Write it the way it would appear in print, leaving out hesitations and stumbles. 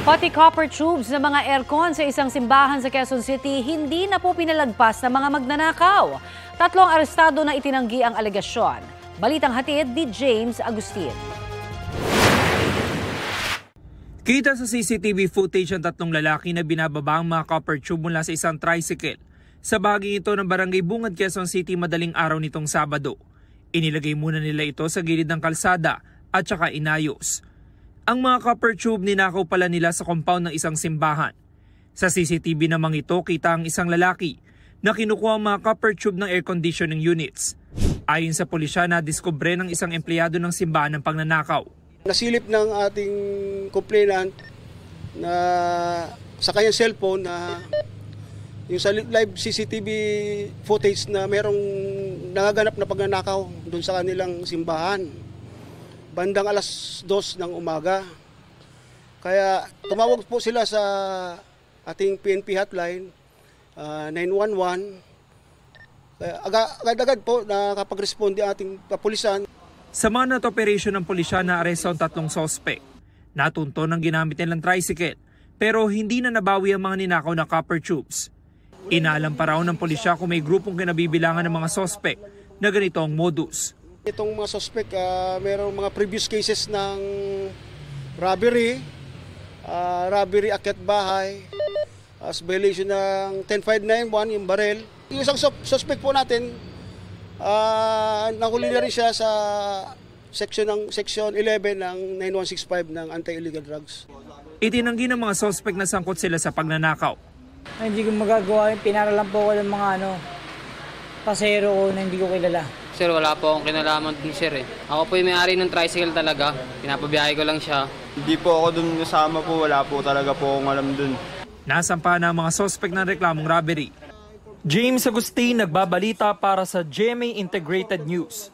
Pati copper tubes ng mga aircon sa isang simbahan sa Quezon City hindi na po pinalagpas ng mga magnanakaw. 3 arestado na itinanggi ang alegasyon. Balitang hatid ni James Agustin. Kita sa CCTV footage ang 3 lalaki na binababa ang mga copper tube mula sa isang tricycle sa bahaging ito ng Barangay Bungad, Quezon City madaling araw nitong Sabado. Inilagay muna nila ito sa gilid ng kalsada at saka inayos. Ang mga copper tube ninakaw pala nila sa compound ng isang simbahan. Sa CCTV namang ito kita ang isang lalaki na kinukuha ang mga copper tube ng air conditioning units. Ayon sa pulisya, nadiskubre ng isang empleyado ng simbahan ng pagnanakaw. Nasilip ng ating complainant na sa kanyang cellphone na yung sa live CCTV footage na merong nagaganap na pagnanakaw doon sa kanilang simbahan. Bandang alas 2 ng umaga. Kaya tumawag po sila sa ating PNP hotline, 911. Kaya agad-agad po nakapag-responde ang ating kapulisan. Sa manhunt operation ng pulisya na aresto ang 3 sospek. Natunto ng ginamit nilang tricycle pero hindi na nabawi ang mga ninakaw na copper tubes. Inaalam pa raw ng pulisya kung may grupong kinabibilangan ng mga sospek na ganito ang modus. Itong mga suspect, mayroong mga previous cases ng robbery, robbery akyat bahay, as violation ng 10591, yung barel. Yung isang suspect po natin, nahuli na rin siya sa section 11 ng 9165 ng Anti-Illegal Drugs. Itinanggi ng mga sospek na sangkot sila sa pagnanakaw. Hindi ko magagawa yun. Pinaralan po ko ng mga pasero ko na hindi ko kilala. Sir, wala po akong kinalaman din, sir. Ako po yung may-ari ng tricycle talaga. Pinapabiyahe ko lang siya. Hindi po ako dun kasama po. Wala po talaga po akong alam dun. Nasampa na ang mga sospek ng reklamong robbery. James Agustin, nagbabalita para sa GMA Integrated News.